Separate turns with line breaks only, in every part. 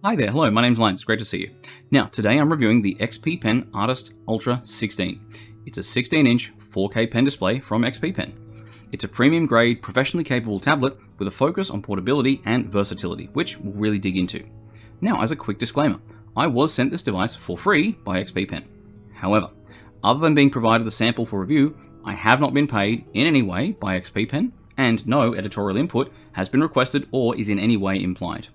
Hi there, hello, my name's Lines, great to see you. Now, today I'm reviewing the XPpen Artist Ultra 16. It's a 16-inch 4K pen display from XPpen. It's a premium grade, professionally capable tablet with a focus on portability and versatility, which we'll really dig into. Now, as a quick disclaimer, I was sent this device for free by XPpen. However, other than being provided the sample for review, I have not been paid in any way by XPpen, and no editorial input has been requested or is in any way implied.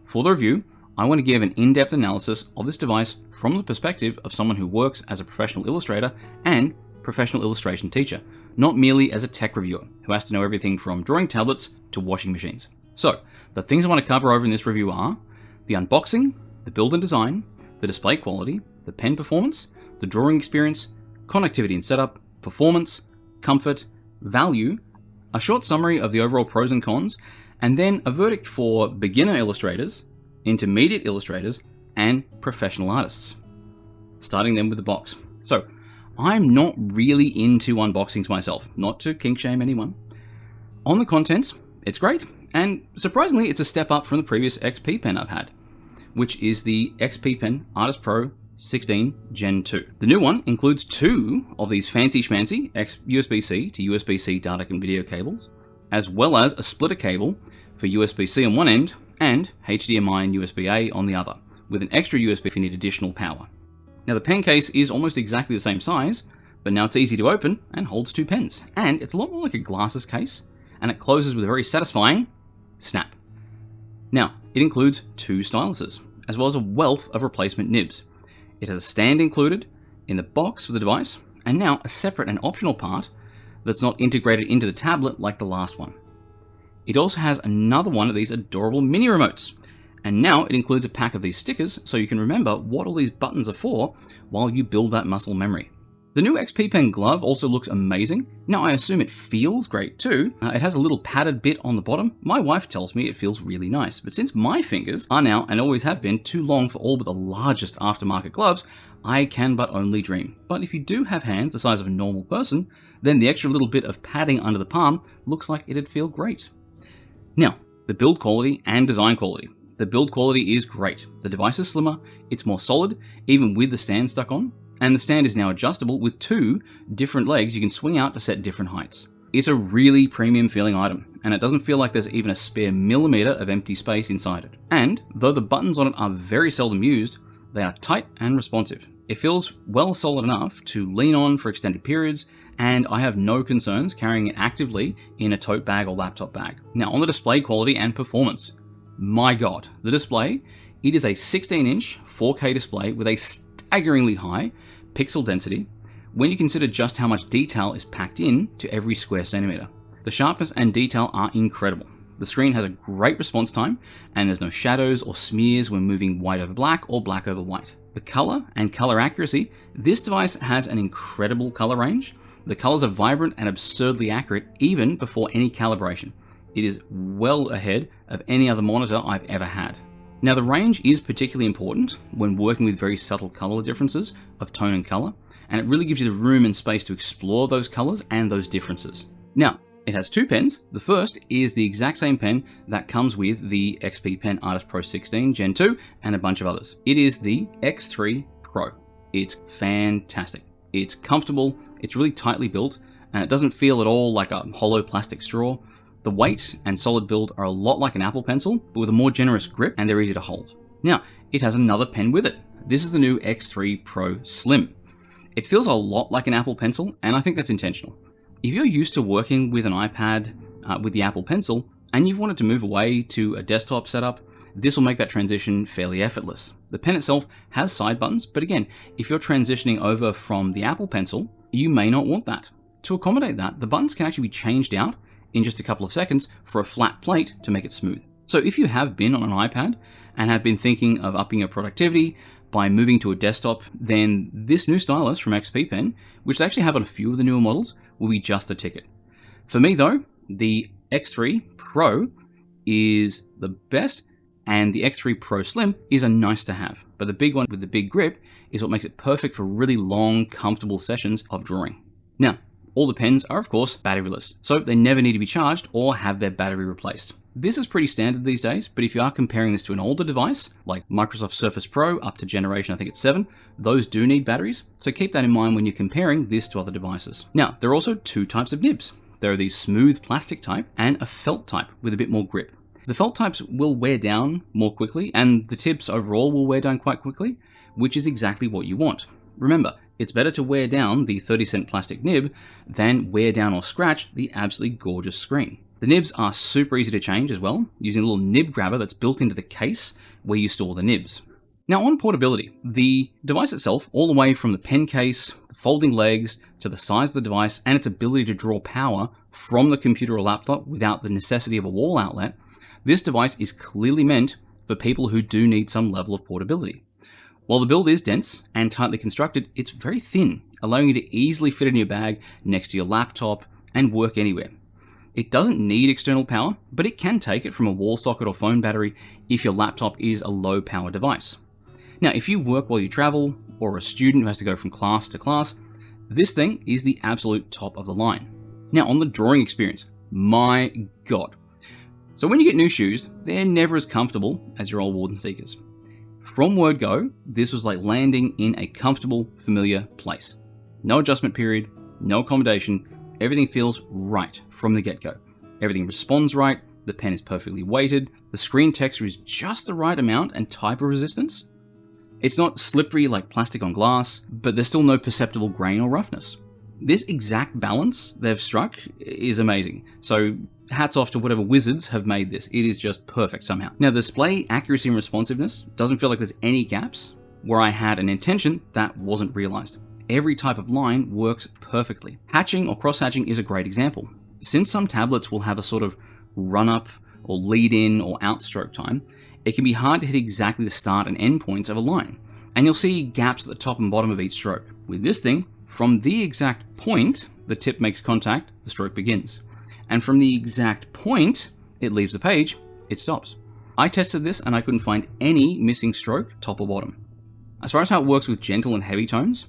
For the review, I want to give an in-depth analysis of this device from the perspective of someone who works as a professional illustrator and professional illustration teacher, not merely as a tech reviewer who has to know everything from drawing tablets to washing machines. So, the things I want to cover over in this review are the unboxing, the build and design, the display quality, the pen performance, the drawing experience, connectivity and setup, performance, comfort, value, a short summary of the overall pros and cons, and then a verdict for beginner illustrators, intermediate illustrators, and professional artists. Starting then with the box. So, I'm not really into unboxings myself, not to kink shame anyone. On the contents, it's great, and surprisingly, it's a step up from the previous XPpen I've had, which is the XPpen Artist Pro 16 Gen 2. The new one includes two of these fancy schmancy USB-C to USB-C data and video cables, as well as a splitter cable for USB-C on one end and HDMI and USB-A on the other, with an extra USB if you need additional power. Now the pen case is almost exactly the same size, but now it's easy to open and holds two pens, and it's a lot more like a glasses case, and it closes with a very satisfying snap. Now, it includes two styluses, as well as a wealth of replacement nibs. It has a stand included in the box for the device, and now a separate and optional part that's not integrated into the tablet like the last one. It also has another one of these adorable mini remotes, and now it includes a pack of these stickers so you can remember what all these buttons are for while you build that muscle memory. The new XPpen glove also looks amazing. Now I assume it feels great too. It has a little padded bit on the bottom. My wife tells me it feels really nice, but since my fingers are now, and always have been, too long for all but the largest aftermarket gloves, I can but only dream. But if you do have hands the size of a normal person, then the extra little bit of padding under the palm looks like it'd feel great. Now, the build quality and design quality. The build quality is great. The device is slimmer, it's more solid, even with the stand stuck on, and the stand is now adjustable with two different legs you can swing out to set different heights. It's a really premium feeling item, and it doesn't feel like there's even a spare millimeter of empty space inside it. And, though the buttons on it are very seldom used, they are tight and responsive. It feels well solid enough to lean on for extended periods, and I have no concerns carrying it actively in a tote bag or laptop bag. Now on the display quality and performance, my god, the display, it is a 16-inch 4K display with a staggeringly high pixel density when you consider just how much detail is packed in to every square centimeter. The sharpness and detail are incredible. The screen has a great response time, and there's no shadows or smears when moving white over black or black over white. The color and color accuracy, this device has an incredible color range. The colors are vibrant and absurdly accurate even before any calibration. It is well ahead of any other monitor I've ever had. Now the range is particularly important when working with very subtle color differences of tone and color, and it really gives you the room and space to explore those colors and those differences. Now, it has two pens. The first is the exact same pen that comes with the XPpen Artist Pro 16 Gen 2 and a bunch of others. It is the X3 Pro. It's fantastic. It's comfortable, it's really tightly built, and it doesn't feel at all like a hollow plastic straw. The weight and solid build are a lot like an Apple Pencil, but with a more generous grip, and they're easy to hold. Now, it has another pen with it. This is the new X3 Pro Slim. It feels a lot like an Apple Pencil, and I think that's intentional. If you're used to working with an iPad with the Apple Pencil, and you've wanted to move away to a desktop setup, this will make that transition fairly effortless. The pen itself has side buttons, but again, if you're transitioning over from the Apple Pencil, you may not want that. To accommodate that, the buttons can actually be changed out in just a couple of seconds for a flat plate to make it smooth. So if you have been on an iPad and have been thinking of upping your productivity by moving to a desktop, then this new stylus from XPpen, which they actually have on a few of the newer models, will be just the ticket. For me though, the X3 Pro is the best, and the X3 Pro Slim is a nice to have. But the big one with the big grip is what makes it perfect for really long, comfortable sessions of drawing. Now, all the pens are of course batteryless, so they never need to be charged or have their battery replaced. This is pretty standard these days, but if you are comparing this to an older device, like Microsoft Surface Pro up to generation, I think it's 7, those do need batteries, so keep that in mind when you're comparing this to other devices. Now, there are also two types of nibs. There are the smooth plastic type and a felt type with a bit more grip. The felt types will wear down more quickly, and the tips overall will wear down quite quickly, which is exactly what you want. Remember, it's better to wear down the 30-cent plastic nib than wear down or scratch the absolutely gorgeous screen. The nibs are super easy to change as well, using a little nib grabber that's built into the case where you store the nibs. Now on portability, the device itself, all the way from the pen case, the folding legs, to the size of the device, and its ability to draw power from the computer or laptop without the necessity of a wall outlet, this device is clearly meant for people who do need some level of portability. While the build is dense and tightly constructed, it's very thin, allowing you to easily fit in your bag next to your laptop and work anywhere. It doesn't need external power, but it can take it from a wall socket or phone battery if your laptop is a low power device. Now, if you work while you travel, or a student who has to go from class to class, this thing is the absolute top of the line. Now, on the drawing experience, my God. So when you get new shoes, they're never as comfortable as your old Warden sneakers. From word go, this was like landing in a comfortable, familiar place. No adjustment period, no accommodation, everything feels right from the get-go. Everything responds right, the pen is perfectly weighted, the screen texture is just the right amount and type of resistance. It's not slippery like plastic on glass, but there's still no perceptible grain or roughness. This exact balance they've struck is amazing. So hats off to whatever wizards have made this. It is just perfect somehow. Now, the display accuracy and responsiveness doesn't feel like there's any gaps where I had an intention that wasn't realized. Every type of line works perfectly. Hatching or cross-hatching is a great example. Since some tablets will have a sort of run-up or lead-in or out-stroke time, it can be hard to hit exactly the start and end points of a line. And you'll see gaps at the top and bottom of each stroke. With this thing, from the exact point the tip makes contact, the stroke begins. And from the exact point it leaves the page, it stops. I tested this and I couldn't find any missing stroke, top or bottom. As far as how it works with gentle and heavy tones,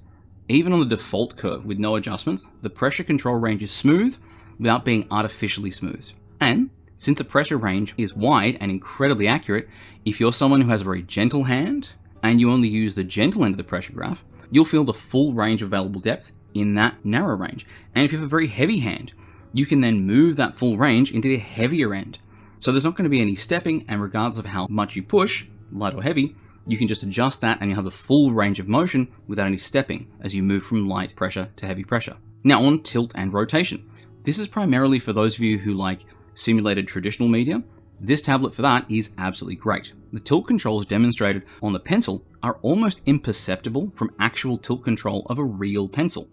even on the default curve with no adjustments, the pressure control range is smooth without being artificially smooth. And since the pressure range is wide and incredibly accurate, if you're someone who has a very gentle hand and you only use the gentle end of the pressure graph, you'll feel the full range of available depth in that narrow range. And if you have a very heavy hand, you can then move that full range into the heavier end. So there's not going to be any stepping, and regardless of how much you push, light or heavy, you can just adjust that and you have the full range of motion without any stepping as you move from light pressure to heavy pressure. Now on tilt and rotation. This is primarily for those of you who like simulated traditional media. This tablet for that is absolutely great. The tilt controls demonstrated on the pencil are almost imperceptible from actual tilt control of a real pencil.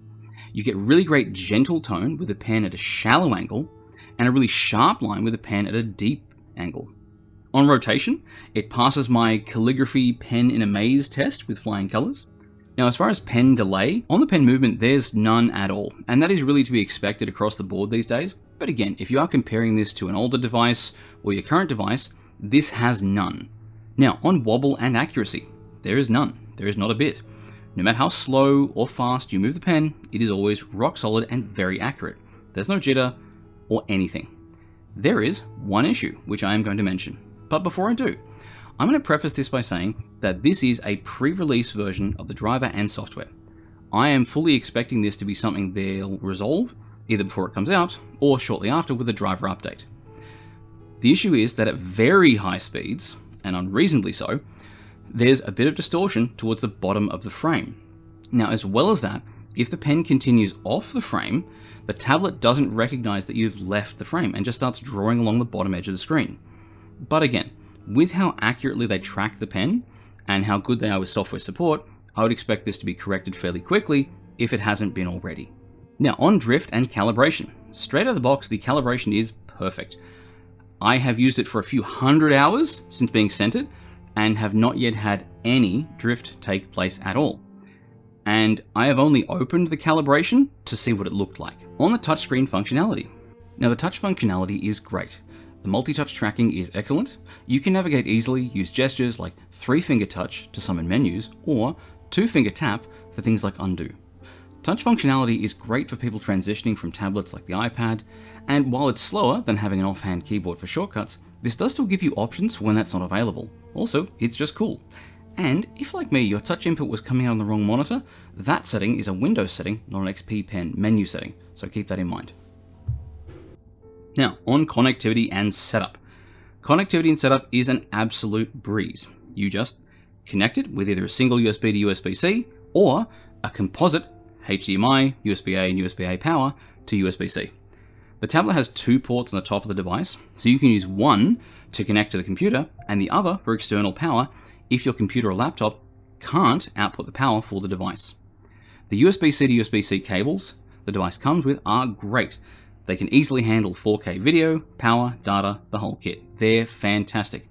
You get really great gentle tone with a pen at a shallow angle and a really sharp line with a pen at a deep angle. On rotation, it passes my calligraphy pen in a maze test with flying colors. Now, as far as pen delay, on the pen movement, there's none at all, and that is really to be expected across the board these days. But again, if you are comparing this to an older device or your current device, this has none. Now, on wobble and accuracy, there is none. There is not a bit. No matter how slow or fast you move the pen, it is always rock solid and very accurate. There's no jitter or anything. There is one issue, which I am going to mention. But before I do, I'm going to preface this by saying that this is a pre-release version of the driver and software. I am fully expecting this to be something they'll resolve, either before it comes out or shortly after with a driver update. The issue is that at very high speeds, and unreasonably so, there's a bit of distortion towards the bottom of the frame. Now, as well as that, if the pen continues off the frame, the tablet doesn't recognize that you've left the frame and just starts drawing along the bottom edge of the screen. But again, with how accurately they track the pen and how good they are with software support, I would expect this to be corrected fairly quickly if it hasn't been already. Now, on drift and calibration. Straight out of the box, the calibration is perfect. I have used it for a few hundred hours since being sent it and have not yet had any drift take place at all. And I have only opened the calibration to see what it looked like. On the touchscreen functionality. Now, the touch functionality is great. The multi-touch tracking is excellent. You can navigate easily, use gestures like 3-finger touch to summon menus, or 2-finger tap for things like undo. Touch functionality is great for people transitioning from tablets like the iPad, and while it's slower than having an offhand keyboard for shortcuts, this does still give you options when that's not available. Also, it's just cool. And if, like me, your touch input was coming out on the wrong monitor, that setting is a Windows setting, not an XPpen menu setting, so keep that in mind. Now, on connectivity and setup. Connectivity and setup is an absolute breeze. You just connect it with either a single USB to USB-C or a composite HDMI, USB-A, and USB-A power to USB-C. The tablet has 2 ports on the top of the device, so you can use one to connect to the computer and the other for external power if your computer or laptop can't output the power for the device. The USB-C to USB-C cables the device comes with are great. They can easily handle 4K video, power, data, the whole kit. They're fantastic.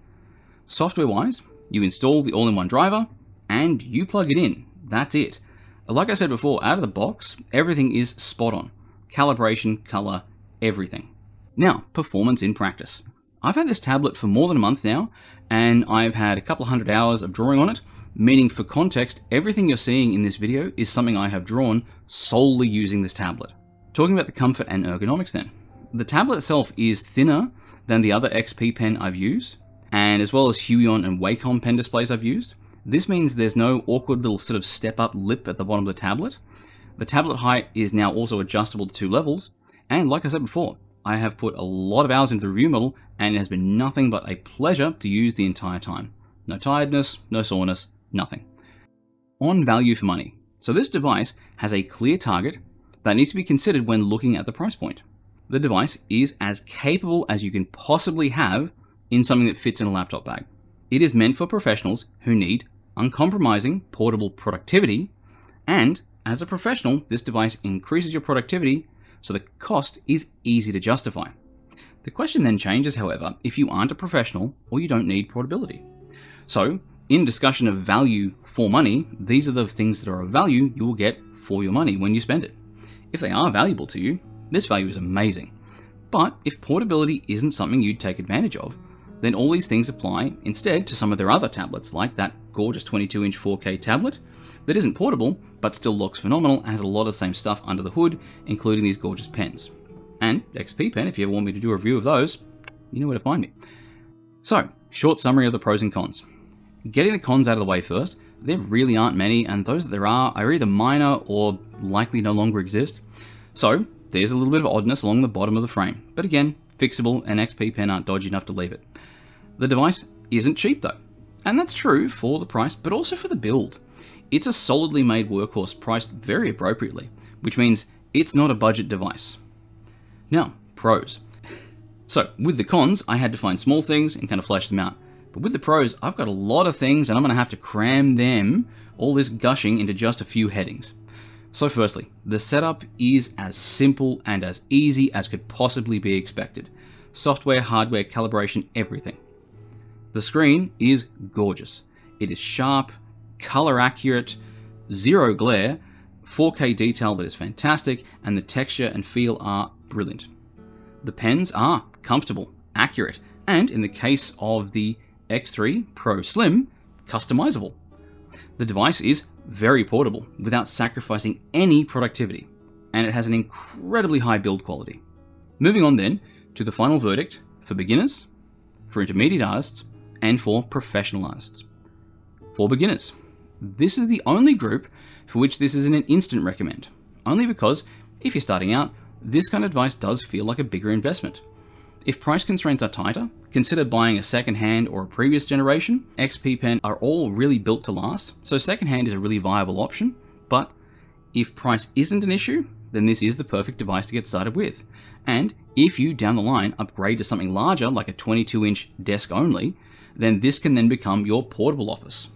Software-wise, you install the all-in-one driver and you plug it in. That's it. Like I said before, out of the box, everything is spot on. Calibration, color, everything. Now, performance in practice. I've had this tablet for more than a month now, and I've had a couple of 100 hours of drawing on it, meaning for context, everything you're seeing in this video is something I have drawn solely using this tablet. Talking about the comfort and ergonomics then. The tablet itself is thinner than the other XPpen I've used, and as well as Huion and Wacom pen displays I've used. This means there's no awkward little sort of step-up lip at the bottom of the tablet. The tablet height is now also adjustable to 2 levels, and like I said before, I have put a lot of hours into the review model, and it has been nothing but a pleasure to use the entire time. No tiredness, no soreness, nothing. On value for money. So this device has a clear target that needs to be considered when looking at the price point. The device is as capable as you can possibly have in something that fits in a laptop bag. It is meant for professionals who need uncompromising portable productivity, and as a professional, this device increases your productivity, so the cost is easy to justify. The question then changes, however, if you aren't a professional or you don't need portability. So, in discussion of value for money, these are the things that are of value you will get for your money when you spend it. If they are valuable to you, this value is amazing. But if portability isn't something you'd take advantage of, then all these things apply instead to some of their other tablets, like that gorgeous 22-inch 4K tablet that isn't portable, but still looks phenomenal and has a lot of the same stuff under the hood, including these gorgeous pens. And XPpen, if you ever want me to do a review of those, you know where to find me. So, short summary of the pros and cons. Getting the cons out of the way first, there really aren't many, and those that there are either minor or likely no longer exist. So, there's a little bit of oddness along the bottom of the frame, but again, fixable, and XPpen aren't dodgy enough to leave it. The device isn't cheap though, and that's true for the price, but also for the build. It's a solidly made workhorse priced very appropriately, which means it's not a budget device. Now, pros. So, with the cons, I had to find small things and kind of flesh them out. But with the pros, I've got a lot of things and I'm going to have to cram them, all this gushing, into just a few headings. So firstly, the setup is as simple and as easy as could possibly be expected. Software, hardware, calibration, everything. The screen is gorgeous. It is sharp, color accurate, zero glare, 4K detail that is fantastic, and the texture and feel are brilliant. The pens are comfortable, accurate, and in the case of the X3 Pro Slim, customizable. The device is very portable without sacrificing any productivity, and it has an incredibly high build quality. Moving on then to the final verdict for beginners, for intermediate artists, and for professional artists. For beginners, this is the only group for which this is an instant recommend, only because if you're starting out, this kind of device does feel like a bigger investment. If price constraints are tighter, consider buying a second-hand or a previous generation. XPpen are all really built to last, so second-hand is a really viable option, but if price isn't an issue, then this is the perfect device to get started with. And if you, down the line, upgrade to something larger, like a 22-inch desk only, then this can then become your portable office.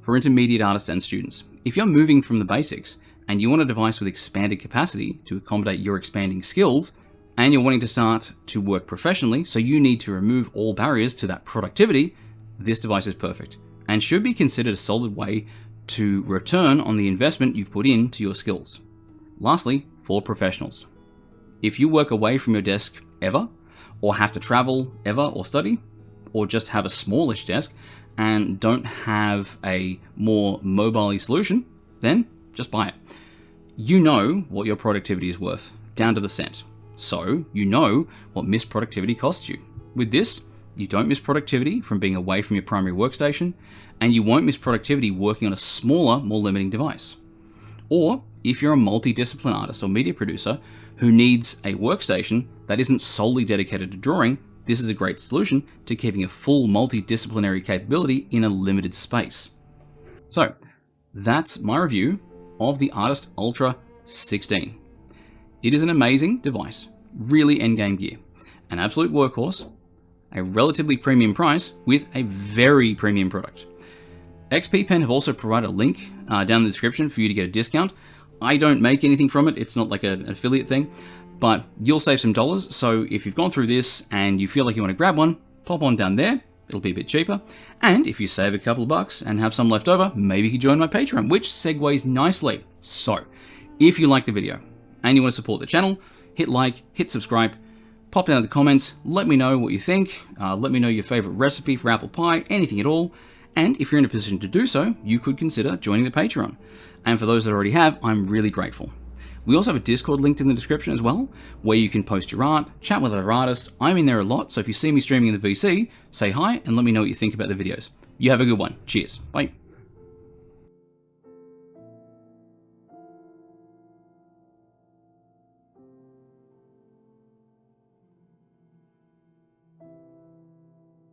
For intermediate artists and students, if you're moving from the basics and you want a device with expanded capacity to accommodate your expanding skills, and you're wanting to start to work professionally, so you need to remove all barriers to that productivity, this device is perfect and should be considered a solid way to return on the investment you've put into your skills. Lastly, for professionals. If you work away from your desk ever, or have to travel ever or study, or just have a smallish desk and don't have a more mobile solution, then just buy it. You know what your productivity is worth, down to the cent. So you know what missed productivity costs you. With this, you don't miss productivity from being away from your primary workstation, and you won't miss productivity working on a smaller, more limiting device. Or if you're a multidiscipline artist or media producer who needs a workstation that isn't solely dedicated to drawing, this is a great solution to keeping a full multidisciplinary capability in a limited space. So that's my review of the Artist Ultra 16. It is an amazing device, really endgame gear, an absolute workhorse, a relatively premium price with a very premium product. XPpen have also provided a link down in the description for you to get a discount. I don't make anything from it, it's not like an affiliate thing, but you'll save some dollars. So if you've gone through this and you feel like you want to grab one, pop on down there, it'll be a bit cheaper. And if you save a couple of bucks and have some left over, maybe you can join my Patreon, which segues nicely. So if you like the video and you want to support the channel, hit like, hit subscribe, pop down in the comments, let me know what you think, let me know your favorite recipe for apple pie, anything at all. And if you're in a position to do so, you could consider joining the Patreon. And for those that already have, I'm really grateful. We also have a Discord linked in the description as well, where you can post your art, chat with other artists. I'm in there a lot, so if you see me streaming in the VC, say hi and let me know what you think about the videos. You have a good one. Cheers. Bye.